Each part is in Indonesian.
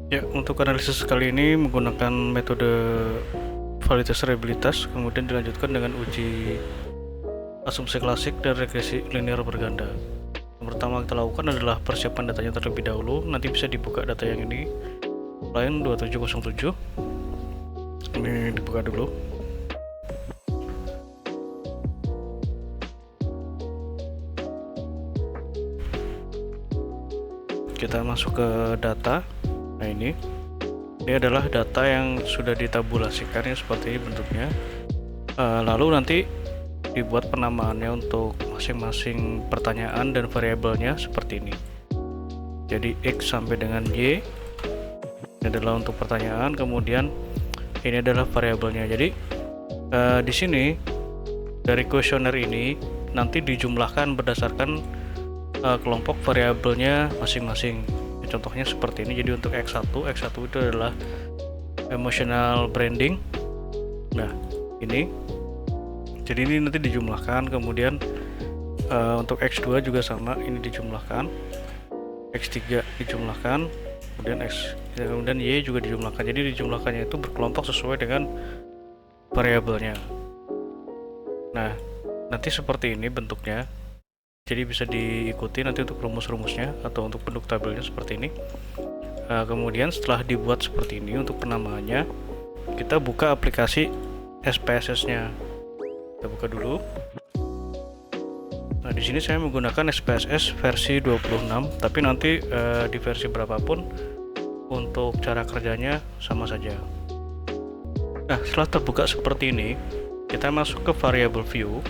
Ya, untuk analisis kali ini menggunakan metode validitas reliabilitas, kemudian dilanjutkan dengan uji asumsi klasik dan regresi linear berganda. Yang pertama kita lakukan adalah persiapan datanya terlebih dahulu. Nanti bisa dibuka data yang ini, line 2707. Ini dibuka dulu. Kita masuk ke data. Nah, ini adalah data yang sudah ditabulasikan ya, seperti ini bentuknya. Lalu nanti dibuat penamaannya untuk masing-masing pertanyaan dan variabelnya seperti ini. Jadi X sampai dengan Y ini adalah untuk pertanyaan, kemudian ini adalah variabelnya. Jadi di sini dari kuesioner ini nanti dijumlahkan berdasarkan kelompok variabelnya masing-masing. Contohnya seperti ini. Jadi untuk X1 itu adalah emotional branding. Nah, ini jadi ini nanti dijumlahkan, kemudian untuk X2 juga sama, ini dijumlahkan, X3 dijumlahkan, kemudian Y juga dijumlahkan. Jadi dijumlahkannya itu berkelompok sesuai dengan variabelnya. Nah, nanti seperti ini bentuknya. Jadi bisa diikuti nanti untuk rumus-rumusnya atau untuk bentuk tabelnya seperti ini. Kemudian setelah dibuat seperti ini untuk penamaannya, kita buka aplikasi SPSS-nya. Kita buka dulu. Nah, di sini saya menggunakan SPSS versi 26, tapi nanti di versi berapapun untuk cara kerjanya sama saja. Nah, setelah terbuka seperti ini, kita masuk ke variable view.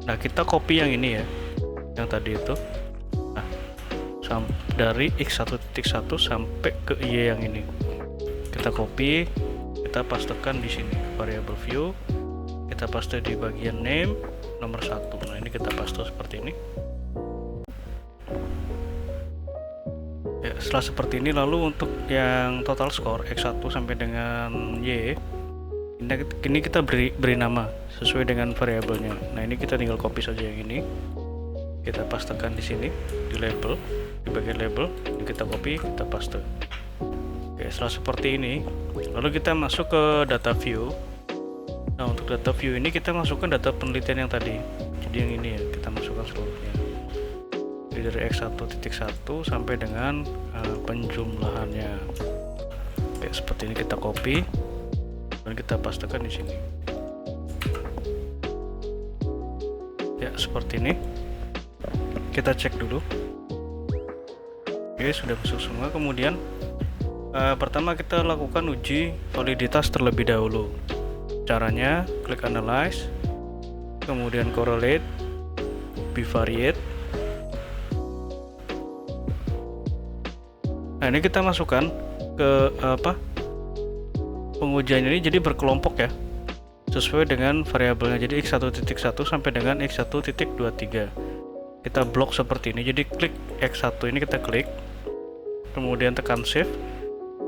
Nah, kita copy yang ini ya, yang tadi itu. Nah, dari X1.1 sampai ke Y yang ini kita copy, kita pastekan di sini variable view, kita paste di bagian name nomor 1. Nah, ini kita paste seperti ini ya. Setelah seperti ini, lalu untuk yang total score X1 sampai dengan Y ini kita beri nama sesuai dengan variabelnya. Nah, ini kita tinggal copy saja yang ini, kita pastekan di sini di label, di bagian label, ini kita copy, kita paste. Oke, setelah seperti ini, lalu kita masuk ke data view. Nah, untuk data view ini kita masukkan data penelitian yang tadi. Jadi yang ini ya, kita masukkan seluruhnya. Jadi dari X1.1 sampai dengan penjumlahannya. Oke, seperti ini kita copy dan kita pastekan di sini. Ya, seperti ini. Kita cek dulu. Oke, sudah masuk semua. Kemudian pertama kita lakukan uji validitas terlebih dahulu. Caranya klik analyze, kemudian correlate, bivariate. Nah, ini kita masukkan ke pengujian ini, jadi berkelompok ya, sesuai dengan variabelnya. Jadi X1.1 sampai dengan X1.23. Kita blok seperti ini. Jadi klik X1 ini, kita klik, kemudian tekan shift,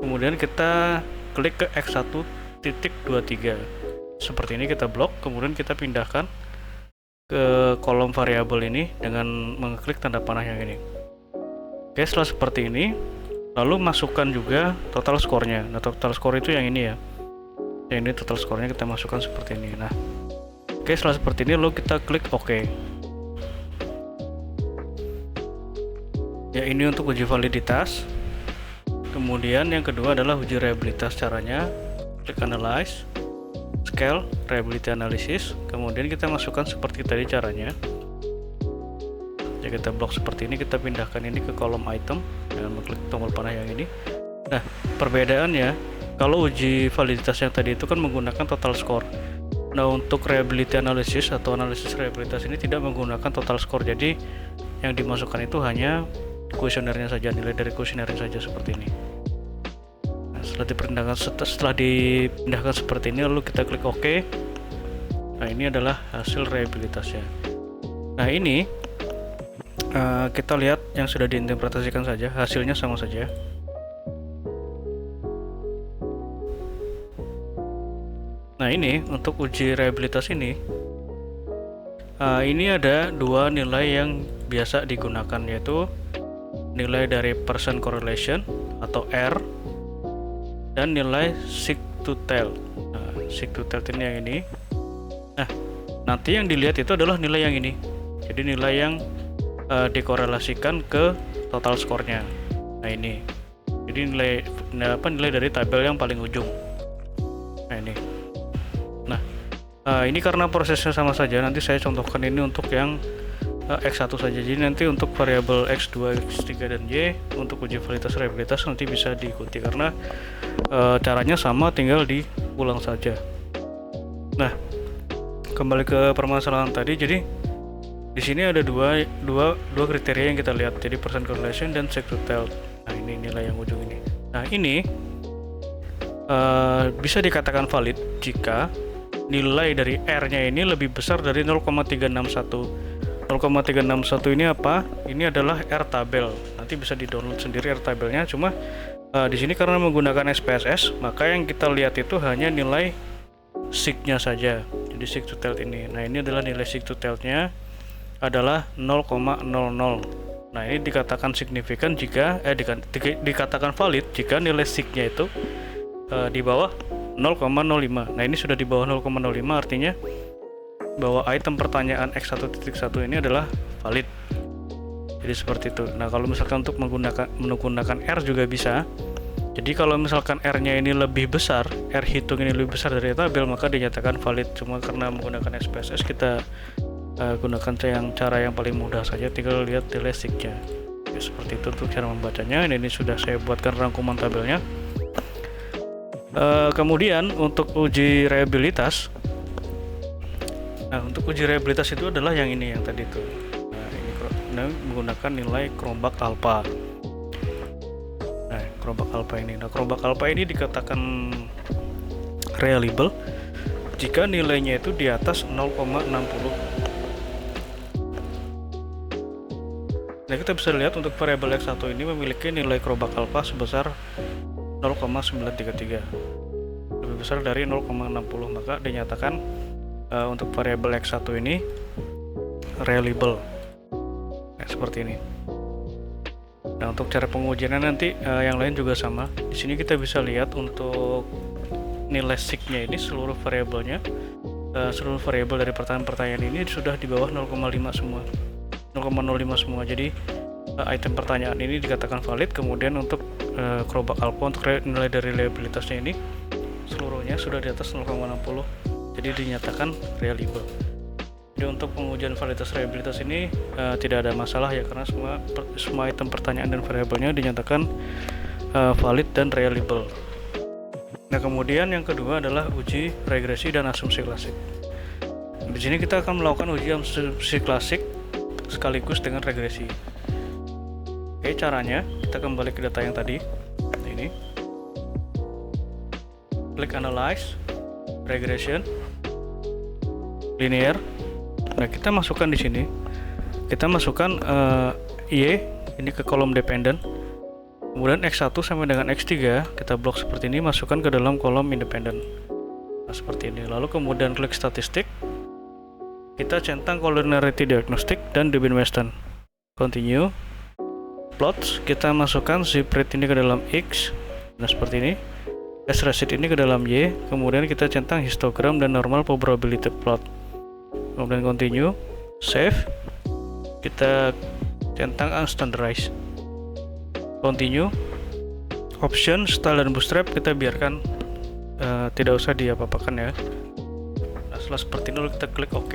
kemudian kita klik ke X1.23 seperti ini, kita blok, kemudian kita pindahkan ke kolom variabel ini dengan mengklik tanda panah yang ini. Oke, setelah seperti ini, lalu masukkan juga total skornya. Nah, total skor itu yang ini ya, yang ini total skornya kita masukkan seperti ini. Nah, oke, setelah seperti ini lalu kita klik OK. Ya, ini untuk uji validitas. Kemudian yang kedua adalah uji reliabilitas. Caranya klik analyze, scale, reliability analysis. Kemudian kita masukkan seperti tadi caranya. Ya, kita blok seperti ini, kita pindahkan ini ke kolom item dengan mengklik tombol panah yang ini. Nah, perbedaannya kalau uji validitas yang tadi itu kan menggunakan total score. Nah, untuk reliability analysis atau analisis reliabilitas ini tidak menggunakan total score. Jadi yang dimasukkan itu hanya kuesionernya saja, nilai dari kuesionernya saja seperti ini. Nah, setelah dipindahkan seperti ini, lalu kita klik OK. Nah, ini adalah hasil reliabilitasnya. Nah, ini kita lihat yang sudah diinterpretasikan saja, hasilnya sama saja. Nah, ini untuk uji reliabilitas ini ada dua nilai yang biasa digunakan, yaitu nilai dari percent correlation atau R, dan nilai seek to tell. Nah, seek to tell ini yang ini. Nah, nanti yang dilihat itu adalah nilai yang ini. Jadi nilai yang dikorelasikan ke total skornya. Nah, ini. Jadi nilai dari tabel yang paling ujung. Nah, ini. Nah, ini karena prosesnya sama saja, nanti saya contohkan ini untuk yang X1 saja. Jadi nanti untuk variabel X2, X3 dan Y untuk uji validitas reliabilitas nanti bisa diikuti karena caranya sama, tinggal diulang saja. Nah, kembali ke permasalahan tadi. Jadi di sini ada dua kriteria yang kita lihat. Jadi percent correlation dan seek to tell. Nah, ini nilai yang ujung ini. Nah, ini bisa dikatakan valid jika nilai dari R-nya ini lebih besar dari 0,361. 0,361 ini apa? Ini adalah R tabel. Nanti bisa di-download sendiri R tabelnya. Cuma di sini karena menggunakan SPSS, maka yang kita lihat itu hanya nilai seek-nya saja. Jadi seek to tell ini. Nah, ini adalah nilai seek to tell-nya adalah 0,00. Nah, ini dikatakan signifikan jika dikatakan valid jika nilai seek-nya itu di bawah 0,05. Nah, ini sudah di bawah 0,05, artinya bahwa item pertanyaan X1.1 ini adalah valid. Jadi seperti itu. Nah, kalau misalkan untuk menggunakan R juga bisa. Jadi kalau misalkan R-nya ini lebih besar, R hitung ini lebih besar dari tabel, maka dinyatakan valid. Cuma karena menggunakan SPSS, kita gunakan cara yang paling mudah saja, tinggal lihat nilai seek-nya. Ya, seperti itu untuk cara membacanya. Ini sudah saya buatkan rangkuman tabelnya. Kemudian untuk uji reliabilitas. Nah, untuk uji reliabilitas itu adalah yang ini, yang tadi itu. Nah, ini menggunakan nilai Cronbach alpha. Nah, Cronbach alpha ini. Nah, Cronbach alpha ini dikatakan reliable jika nilainya itu di atas 0,60. Nah, kita bisa lihat untuk variabel X1 ini memiliki nilai Cronbach alpha sebesar 0,933. Lebih besar dari 0,60, maka dinyatakan untuk variabel X1 ini reliable. Nah, seperti ini. Nah, untuk cara pengujiannya nanti yang lain juga sama. Di sini kita bisa lihat untuk nilai seek-nya ini seluruh variabelnya, seluruh variabel dari pertanyaan-pertanyaan ini sudah di bawah 0,5 semua. 0,05 semua. Jadi item pertanyaan ini dikatakan valid. Kemudian untuk Cronbach alpha untuk nilai dari reliabilitasnya ini seluruhnya sudah di atas 0,60. Jadi dinyatakan reliable. Jadi untuk pengujian validitas reliabilitas ini tidak ada masalah ya, karena semua item pertanyaan dan variabelnya dinyatakan valid dan reliable. Nah, kemudian yang kedua adalah uji regresi dan asumsi klasik. Di sini kita akan melakukan uji asumsi klasik sekaligus dengan regresi. Oke, caranya kita kembali ke data yang tadi. Nah, ini klik analyze, regression, linear. Nah, kita masukkan di sini. Kita masukkan Y ini ke kolom dependent. Kemudian X1 sampai dengan X3 kita blok seperti ini, masukkan ke dalam kolom independent. Nah, seperti ini. Lalu kemudian klik statistik. Kita centang collinearity diagnostic dan Debye Weston. Continue. Plots, kita masukkan zip rate ini ke dalam X. Nah, seperti ini. S-receipt ini ke dalam Y. Kemudian kita centang histogram dan normal probability plot. Kemudian continue, save, kita centang unstandardized, continue, option, style dan bootstrap kita biarkan tidak usah diapa-apakan ya. Nah, setelah seperti ini kita klik OK.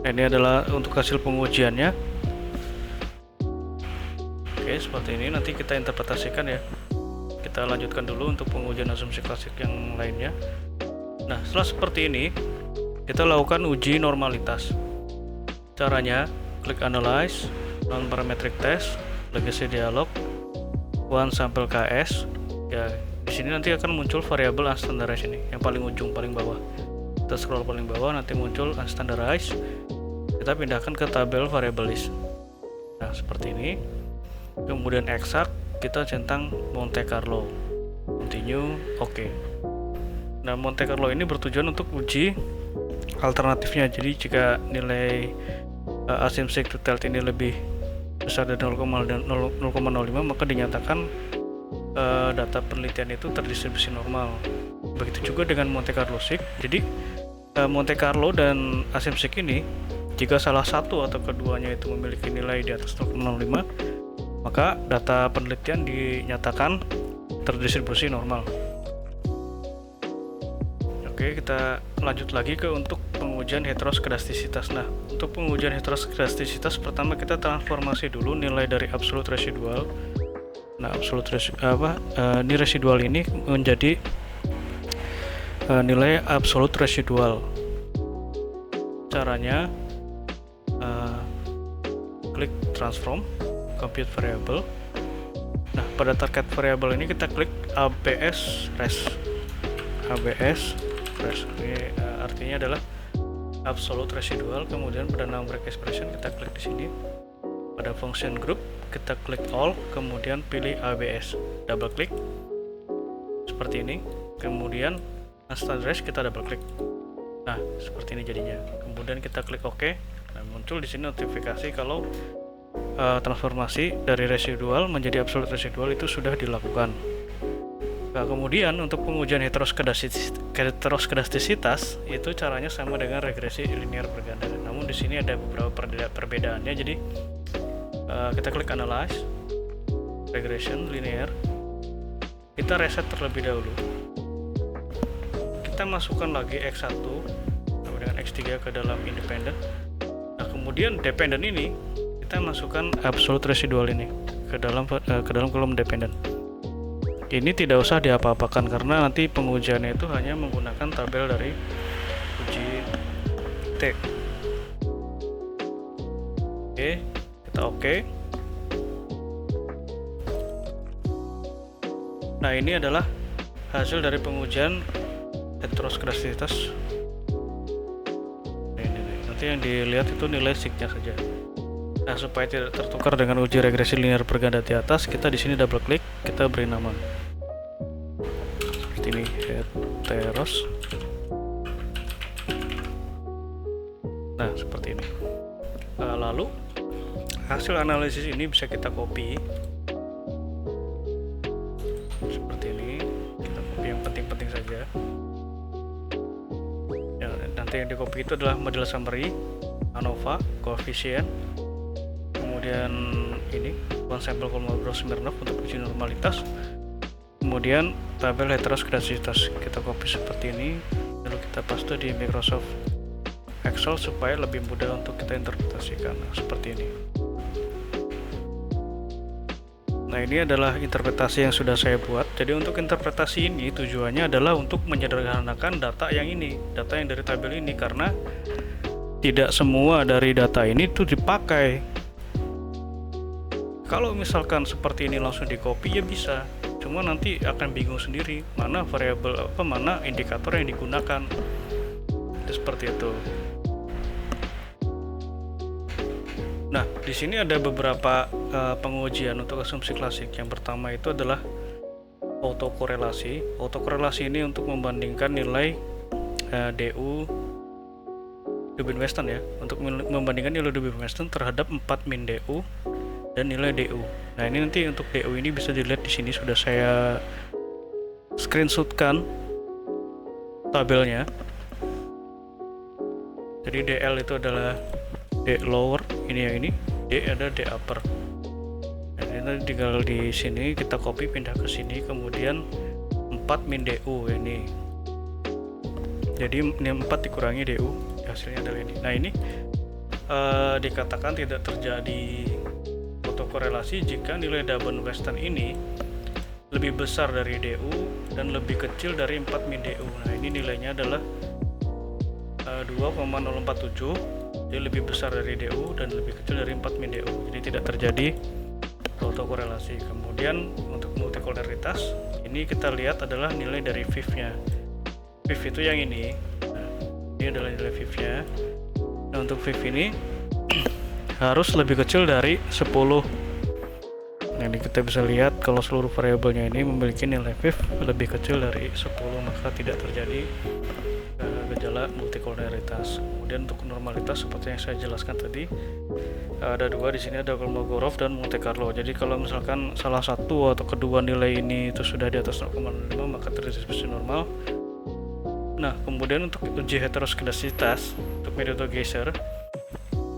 Nah, ini adalah untuk hasil pengujiannya. Oke, seperti ini. Nanti kita interpretasikan ya. Kita lanjutkan dulu untuk pengujian asumsi klasik yang lainnya. Nah, setelah seperti ini kita lakukan uji normalitas. Caranya klik analyze, non parametric test, legacy dialog, one sample KS. Ya, di sini nanti akan muncul variabel unstandardized ini, yang paling ujung paling bawah. Kita scroll paling bawah, nanti muncul unstandardized. Kita pindahkan ke tabel variable list. Nah, seperti ini. Kemudian exact, kita centang Monte Carlo, continue, OK. Nah, Monte Carlo ini bertujuan untuk uji alternatifnya. Jadi jika nilai asymmetric to tilde ini lebih besar dari 0,05, maka dinyatakan data penelitian itu terdistribusi normal. Begitu juga dengan Monte Carlo sig. Jadi Monte Carlo dan asymmetric ini, jika salah satu atau keduanya itu memiliki nilai di atas 0,05, maka data penelitian dinyatakan terdistribusi normal. Oke, kita lanjut lagi ke untuk pengujian heteroskedastisitas. Nah, untuk pengujian heteroskedastisitas pertama kita transformasi dulu nilai dari absolute residual. Nah, ini residual ini menjadi nilai absolute residual. Caranya klik transform, compute variable. Nah, pada target variable ini kita klik ABS res. Ini artinya adalah absolute residual. Kemudian pada numeric expression kita klik di sini. Pada function group kita klik all, kemudian pilih ABS, double klik seperti ini. Kemudian unstandardized kita double klik. Nah, seperti ini jadinya. Kemudian kita klik OK. Nah, muncul di sini notifikasi kalau transformasi dari residual menjadi absolute residual itu sudah dilakukan. Nah, kemudian untuk pengujian heteroskedastisitas itu caranya sama dengan regresi linear berganda. Namun di sini ada beberapa perbedaannya. Jadi kita klik analyze, regression linear. Kita reset terlebih dahulu. Kita masukkan lagi X1 dengan X3 ke dalam independent. Nah, kemudian dependent ini kita masukkan absolute residual ini ke dalam kolom dependent. Ini tidak usah diapa-apakan karena nanti pengujiannya itu hanya menggunakan tabel dari uji T. Oke, kita oke. Nah, ini adalah hasil dari pengujian heteroskedastisitas. Nanti yang dilihat itu nilai signya saja. Nah, supaya tidak tertukar dengan uji regresi linear berganda di atas, kita di sini double klik, kita beri nama seperti ini, heteros. Nah, seperti ini. Lalu hasil analisis ini bisa kita copy seperti ini. Kita copy yang penting-penting saja. Ya, nanti yang di copy itu adalah model summary, ANOVA, koefisien, kemudian ini one sample Kolmogorov-Smirnov untuk uji normalitas, kemudian tabel heteroskedastisitas kita copy seperti ini, lalu kita paste di Microsoft Excel supaya lebih mudah untuk kita interpretasikan. Nah, seperti ini. Nah, ini adalah interpretasi yang sudah saya buat. Jadi untuk interpretasi ini tujuannya adalah untuk menyederhanakan data yang dari tabel ini, karena tidak semua dari data ini tuh dipakai. Kalau misalkan seperti ini langsung di copy ya bisa, cuma nanti akan bingung sendiri mana variabel mana indikator yang digunakan. Itu seperti itu. Nah, di sini ada beberapa pengujian untuk asumsi klasik. Yang pertama itu adalah autokorelasi. Autokorelasi ini untuk membandingkan nilai DU Dubin-Weston ya, untuk membandingkan nilai Dubin-Weston terhadap 4 min DU dan nilai DU. Nah, ini nanti untuk DU ini bisa dilihat di sini sudah saya screenshotkan tabelnya. Jadi DL itu adalah D lower, ini yang ini, D ada D upper. Nah, ini nanti tinggal di sini kita copy pindah ke sini, kemudian 4 min DU ini. Jadi ini 4 dikurangi DU, hasilnya adalah ini. Nah, ini dikatakan tidak terjadi autokorelasi jika nilai Dubin-Weston ini lebih besar dari DU dan lebih kecil dari 4 min DU. Nah, ini nilainya adalah 2,047, jadi lebih besar dari DU dan lebih kecil dari 4 min DU. Jadi tidak terjadi autokorelasi. Kemudian untuk multikolaritas, ini kita lihat adalah nilai dari VIF-nya. VIF itu yang ini. Nah, ini adalah nilai VIF-nya. Nah, untuk VIF ini harus lebih kecil dari 10. Nah, ini kita bisa lihat kalau seluruh variabelnya ini memiliki nilai VIF lebih kecil dari 10, maka tidak terjadi gejala gejala multikolonialitas. Kemudian untuk normalitas seperti yang saya jelaskan tadi, ada dua di sini, ada Kolmogorov dan Monte Carlo. Jadi kalau misalkan salah satu atau kedua nilai ini itu sudah di atas 0,5 maka terdistribusi normal. Nah, kemudian untuk uji heteroskedasitas untuk metode Geiser,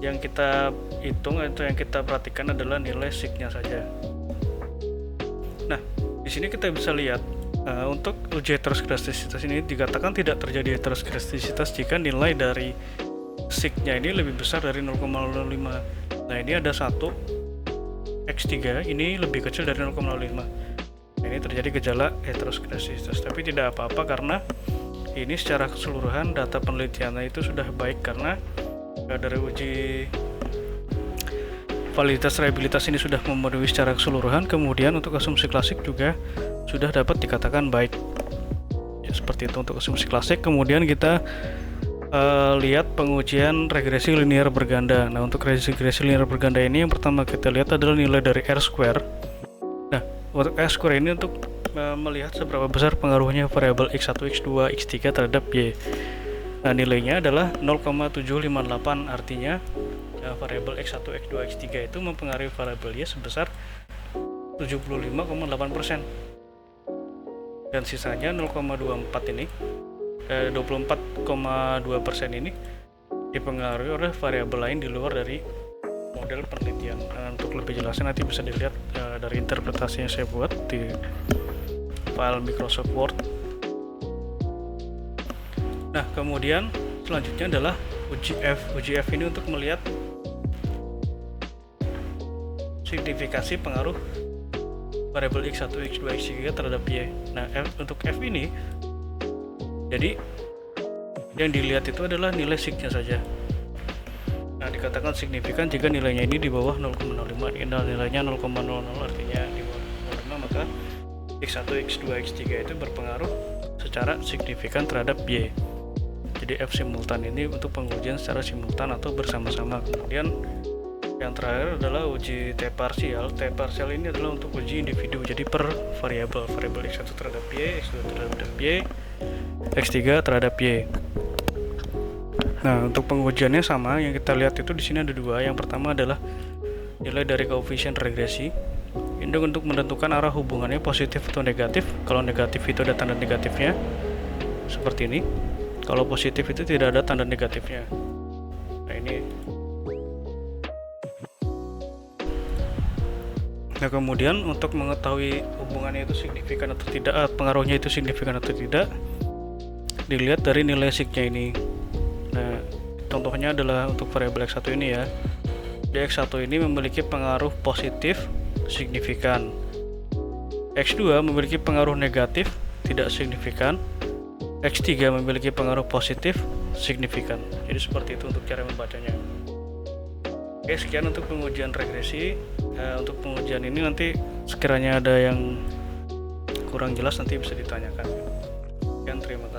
yang kita hitung atau yang kita perhatikan adalah nilai signya saja. Nah, di sini kita bisa lihat untuk uji heteroskedastisitas ini dikatakan tidak terjadi heteroskedastisitas jika nilai dari signya ini lebih besar dari 0,05. Nah, ini ada satu X3 ini lebih kecil dari 0,05. Nah, ini terjadi gejala heteroskedastisitas, tapi tidak apa-apa karena ini secara keseluruhan data penelitiannya itu sudah baik, karena dari uji validitas reliabilitas ini sudah memenuhi secara keseluruhan. Kemudian untuk asumsi klasik juga sudah dapat dikatakan baik ya, seperti itu untuk asumsi klasik. Kemudian kita lihat pengujian regresi linear berganda. Nah, untuk regresi linear berganda ini yang pertama kita lihat adalah nilai dari R-square. Nah, untuk R-square ini untuk melihat seberapa besar pengaruhnya variabel X1, X2, X3 terhadap Y. Nah, nilainya adalah 0,758, artinya variabel X1, X2, X3 itu mempengaruhi variabel Y sebesar 75,8%. Dan sisanya 0,24 ini 24,2% ini dipengaruhi oleh variabel lain di luar dari model penelitian. Untuk lebih jelasnya nanti bisa dilihat dari interpretasi yang saya buat di file Microsoft Word. Nah, kemudian selanjutnya adalah uji F. Uji F ini untuk melihat signifikasi pengaruh variabel X1, X2, X3 terhadap Y. Nah, untuk F ini, jadi yang dilihat itu adalah nilai signya saja. Nah, dikatakan signifikan jika nilainya ini di bawah 0,05. Nilainya 0,00, artinya di bawah 0,5, maka X1, X2, X3 itu berpengaruh secara signifikan terhadap Y. Jadi F simultan ini untuk pengujian secara simultan atau bersama-sama. Kemudian yang terakhir adalah uji T parsial. T parsial ini adalah untuk uji individu, jadi per variabel X1 terhadap Y, X2 terhadap Y, X3 terhadap Y. Nah, untuk pengujiannya sama, yang kita lihat itu di sini ada dua. Yang pertama adalah nilai dari koefisien regresi. Ini untuk menentukan arah hubungannya positif atau negatif. Kalau negatif itu ada tanda negatifnya, seperti ini. Kalau positif itu tidak ada tanda negatifnya. Nah, ini. Nah, kemudian untuk mengetahui hubungannya itu signifikan atau tidak, pengaruhnya itu signifikan atau tidak, dilihat dari nilai signya ini. Nah, contohnya adalah untuk variabel X1 ini ya. Di X1 ini memiliki pengaruh positif signifikan. X2 memiliki pengaruh negatif tidak signifikan. X3 memiliki pengaruh positif signifikan. Jadi seperti itu untuk cara membacanya. Oke, sekian untuk pengujian regresi. Untuk pengujian ini nanti sekiranya ada yang kurang jelas nanti bisa ditanyakan. Sekian, terima kasih.